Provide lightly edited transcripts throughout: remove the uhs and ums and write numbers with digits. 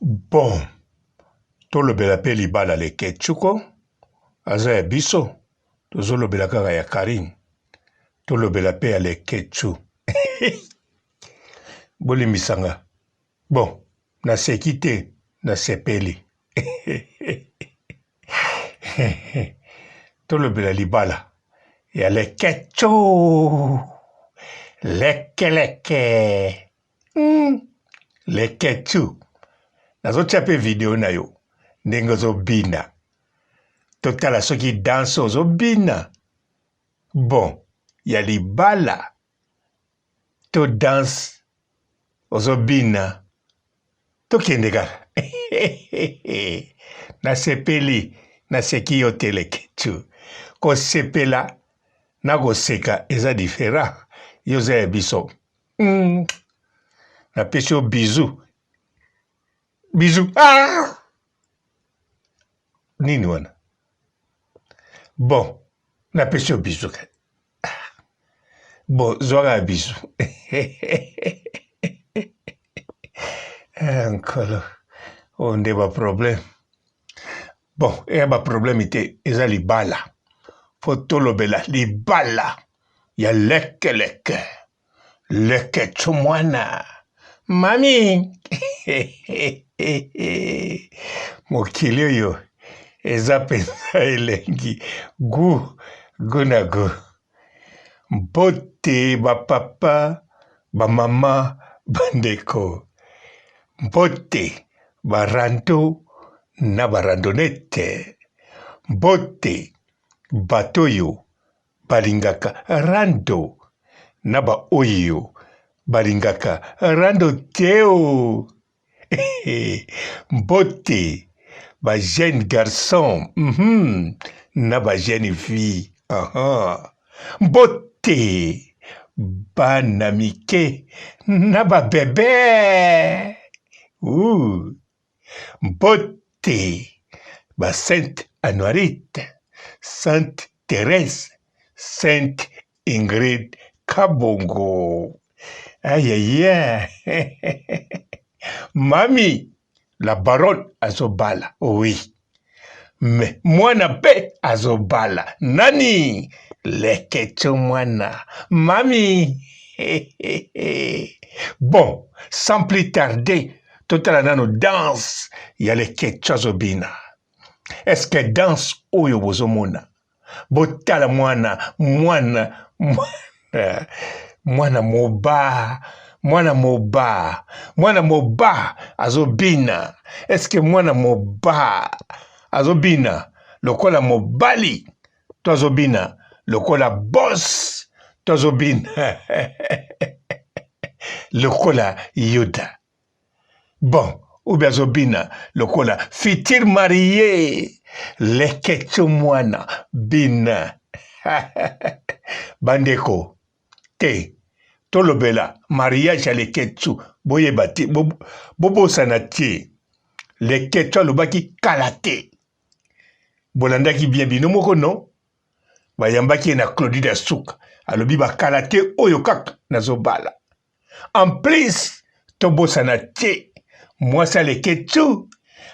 Bon, tolobela pe libala le ketchuko, aza ya biso, tozolobela kaka ya Karine, tolobela pe ya le ketchu. Bolimbisanga. Bon, naseki te, nasepeli. Tolobela libala ya le ketchu. Leke. Le ketchu. Nazotia pe video na yo. Ndenge ozobina. Totala soki danse ozobina. Bon, ya libala. To danse ozobina. Tokende kaka. Nasepeli. Naseki yo te le ketchu. Kosepela. Nakoseka eza diferent. Yo za ya biso. Napesi yo bisou. Bisou. Ah! Nini wana? Bon, napesi yo bisou. Bon, zwaka ya bisou. Nkolo. O nde ba problème. Bon, ba problème ite eza libala. Fo tolobela libala. Ya leke. Leke chumwana. Mami. Mokili oyo eza penza elengi gu na gu. Mbote bapapa, bamama, bandeko. Mbote barando na barandonete. Mbote batoyo balingaka rando na ba oyo balingaka rando teo. Mbote ba jeune garçon na ba jeune fille. Mbote bana mike na ba bebe. Mbote ba Sainte Anuarite, Sainte Thérèse, Sainte Ingrid Kabongo. Aïe. Mami, la baronne azobala, oui. Mais mwana pe azobala. Nani? Lekecho mwana. Mami. Bon, sans plus tarder, totala nano danse, ya lekecho azobina. Est-ce que danse oyo bozomona? Botala mwana moba azobina. Est-ce que mwana moba azobina lokola mobali? To azobina lokola boss? To azobina lokola Yoda? Bon, ou bien azobina lokola futur marié? Lekecho mwana bina. Bandeko te tolobela mariage ya leketsu boyeba te bobosana te. Leketsu alobaki kala te. Bolandaki bien bino moko no? Bayambaki na Claudine Asuka alobi bakala te oyo kaka nazobala. En plus tobosana te. Mwasi leketsu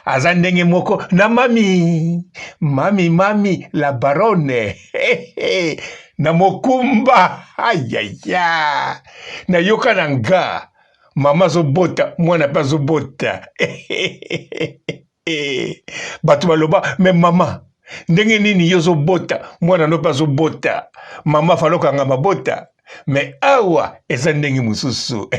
aza ndenge moko na mami la baronne. Na mokumba. Ayaya. Na yoka na nga. Mama zobota, mwana pa zobota. Batu baloba, me mama, ndenge nini yo zobota, mwana no pa zobota. Mama faloka nga mabota. Me awa, eza ndenge mususu.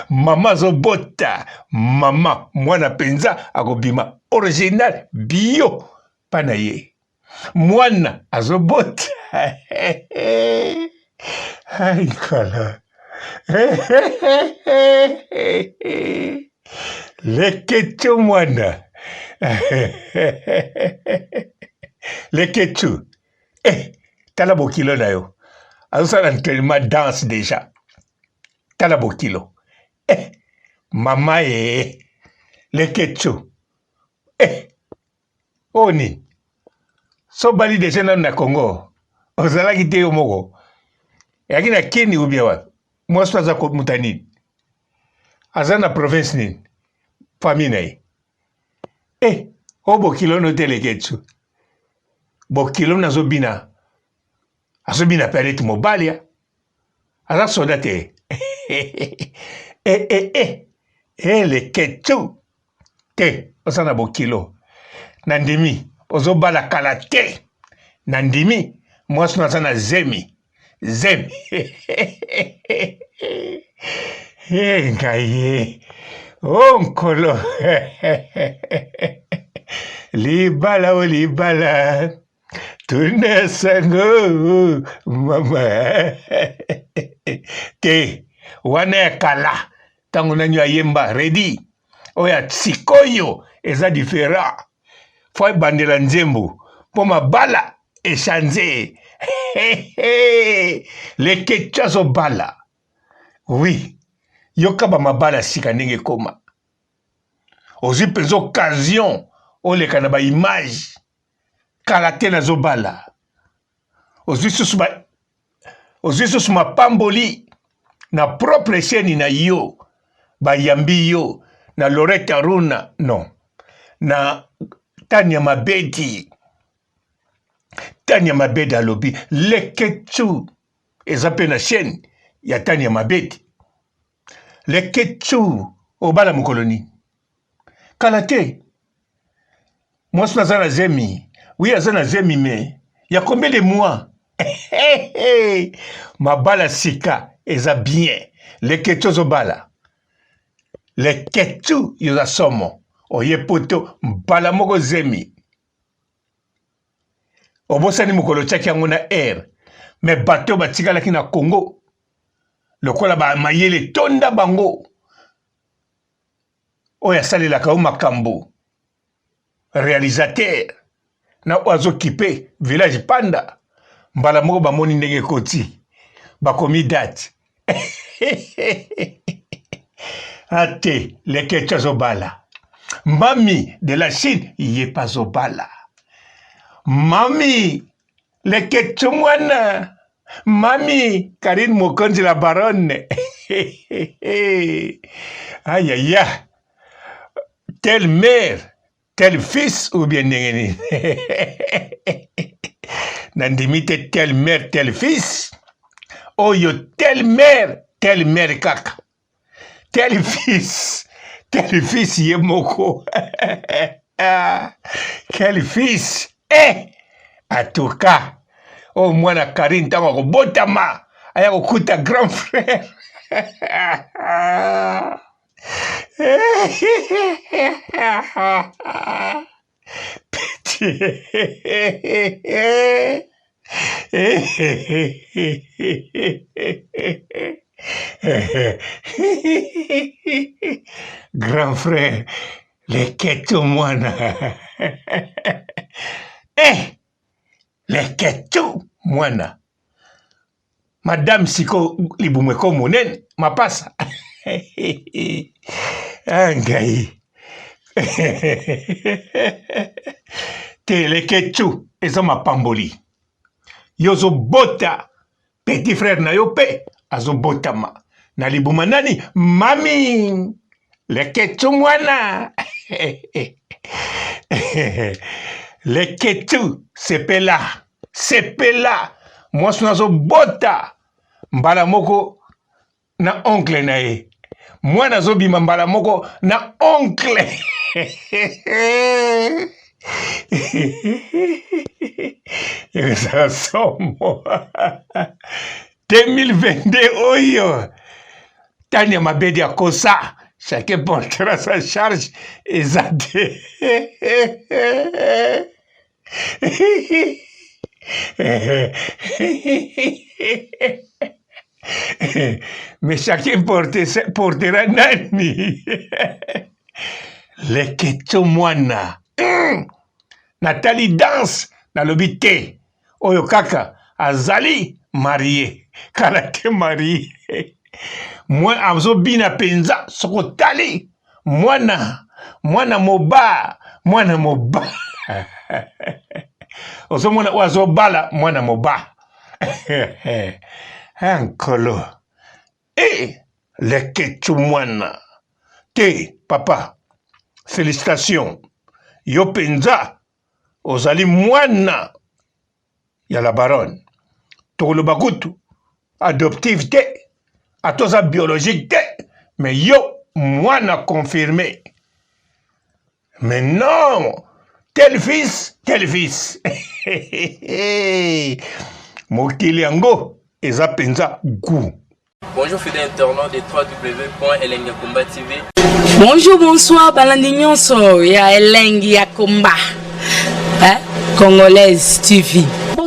Mama zobota. Mama, mwana penza, akobima original, bio, panaye. Mwana azobota. Ay, kala. Lekecho mwana. Lekecho. Tala bokilo na yo. Azosala entraînement danse déjà. Tala bokilo. Mama Lekecho. Oni. So bali déjà na Congo. Ozalaki te yo moko. Yaki na Kenya ubia wapi? Mwasi aza mutanini. Aza na province nini? famille na ye. O bokilo no te leketu. Bokilo nazobina. Azobina pere tu mobalia. Aza soda te. Leketu. Te. Osana bokilo. Nandimi. Ozobala kala te. Nandimi. Mwasi na sana zemi. Zemi. Ngaye. Onkolo. Libala o libala. Tuna sango mama. Te. Wana ya kala. Tango nanyo ayemba. Ready. Oya sikoyo. Eza difera. Foi bandela nzembo. Poma bala. Echanze. Leketu zo bala. Oui. Yoka ba mabala sika ndenge koma. Ozwi penza occasion oleka na ba image kala te na zobala. Ozwi susu mapamboli na propre chaîne na yo bayambi yo na Lorette Aruna non na Tania Mabedi alobi leketu eza pe na chaîne ya Tania Mabedi. Leketu obala mukoloni kala te mwasi naza na zemi oui aza na zemi me ya combien de mois mabala sika eza bien leketu ozobala leketu yoza somo oye poto mbala moko zemi obosani mokolo tiaki yango na air me bato batikalaki na Congo lokola ba mayele tonda bango oyo asalelaka o makambo réalisateur na oyo azokipe village panda mbala moko bamoni ndenge ekoti bakomi date ate leketu azobala mami de la Chine ye pa azobala mami leketu mwana mami Karine Mokonzi la baronne ayaya tel mère tel fils ou bien ndenge nandimi te tel mère tel fils oyo tel mère kaka tel fils ye moko quel fils en tout cas o mwana Karine ntango akobotama aya kokuta grand frère grand frère leketu mwana leketu mwana madame siko libumweko monene mapasa ngai te leketu eza mapamboli yo ozobota petit frère na yo mpe azobotama na libuma nani mami leketu mwana leketu sepela mwasi azobota mbala moko na oncle na ye mwana azobima mbala moko na oncle ezala somo 2022 oyo Tania Mabedi akosa chacun portera sa charge eza te mais chacun portera nani leketu mwana natali danse nalobi te oyo kaka azali marie kala te marie azobina penza soko tali mwana moba ozomona oyo azobala mwana moba nkolo leketu mwana te papa félicitations. Yo penza, ozali mwana ya la baronne. Tokoloba kutu, adoptive te, atoza biologique te, mais yo mwana confirmé. Mais non, tel fils. Mokili yango, eza penza goût. Bonjour fidèles internautes de www.elengiakomba TV. Bonjour, bonsoir, balandi nyonso ya Elengi ya Komba, Congolaise TV.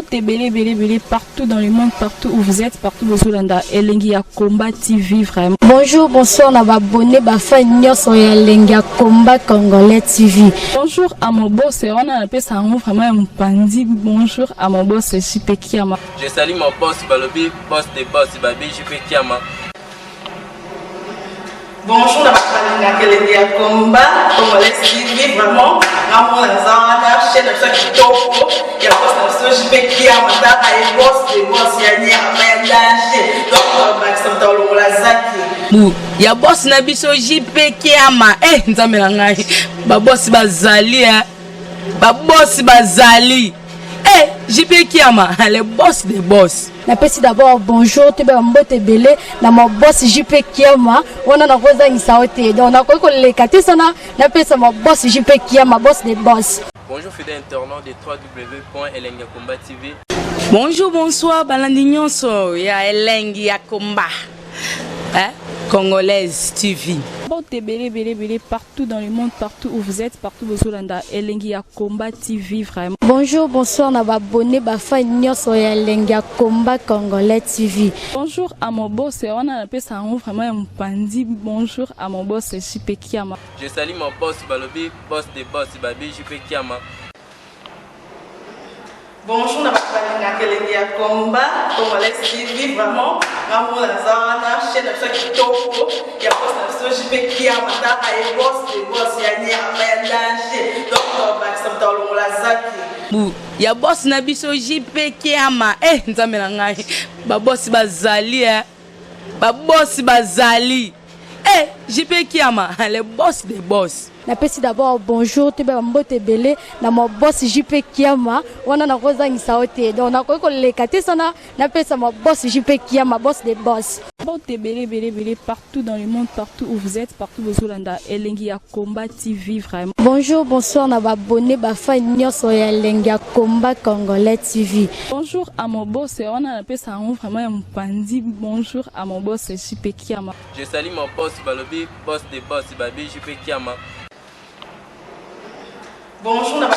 Belé partout dans le monde, partout où vous êtes, partout où vous êtes, Elengi ya Komba TV vraiment. Bonjour, bonsoir, on a abonné Bafa Nyonso ya Elengi ya Komba Congolais TV. Bonjour à mon boss, on a appelé ça vraiment un pandi. Bonjour à mon boss, JP Kiama. Je salue mon boss Balobi, boss des boss Babi, JP Kiama. Bonjour, la Elengi ya Komba Congolais TV vraiment. Ramon Zana, chaîne de ça qui topo, il y a pas de JP Kiama, et boss des boss, il y a un danger. Donc, Maxime Talon la Zaki. Ya boss na biso JP Kiama, nzambe na ngai. Ba boss bazali, ba boss bazali. JP Kiama, le boss des boss. Napesi d'abord bonjour, tu peux mbote belé, na mon boss JP Kiama, on a na rosa isaote. Donc na ko le katisana, napesi mon boss JP Kiama, boss des boss. Bonjour fidèles internautes de www.elengiakomba TV. Bonjour, bonsoir, balandi nyonso ya Elengi ya Komba, Congolaise TV. Belé partout dans le monde, partout où vous êtes, partout où vous êtes, Elengi ya Komba TV vraiment. Bonjour, bonsoir, on a abonné Bafa Nyonso ya Elengi ya Komba Congolais TV. Bonjour à mon boss, on a appelé ça vraiment un pandi. Bonjour à mon boss, JP Kiama. Je salue mon boss Balobi, boss des boss Babi, JP Kiama. Bonjour, la Elengi ya Komba Congolais TV vraiment. Ramon Zana, chaîne de ça qui topo, il y a pas de JP Kiama, et boss des boss, il y a un danger. Donc, Maxime Talon la Zaki. Ya boss na biso JP Kiama, nzambe na ngai. Ba boss bazali, ba boss bazali. JP Kiama, le boss des boss. Napesi d'abord bonjour, tu peux mbote belé, na mon boss JP Kiama, on a na rosa isaote. Donc na ko le katisana, napesi mon boss JP Kiama, boss des boss. Belé partout dans le monde, partout où vous êtes, partout où vous êtes, Elengi ya Komba TV vraiment. Bonjour, bonsoir, on a abonné Bafa Nyonso ya Elengi ya Komba Congolais TV. Bonjour à mon boss, on a appelé ça vraiment un pandi. Bonjour à mon boss, JP Kiama. Je salue mon boss Balobi, boss des boss Babi, JP Kiama. Bonjour, la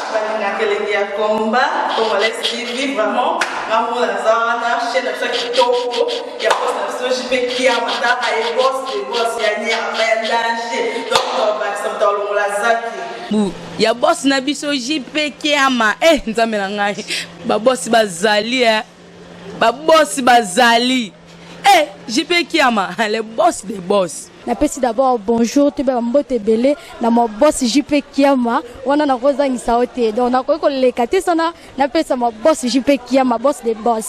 Elengi ya Komba Congolais TV vraiment. Ramon Zana, chaîne de ça qui topo, il y a pas de JP Kiama, et boss des boss, il y a un danger. Donc, Maxime Talon la Zaki. Ya boss na biso JP Kiama, nzambe na ngai. Ba boss bazali, ba boss bazali. JP Kiama, le boss des boss. Napesi d'abord bonjour, tu peux mbote belé, na mon boss JP Kiama, on a na rosa isaote. Donc na ko le katisana, napesi mon boss JP Kiama, boss des boss.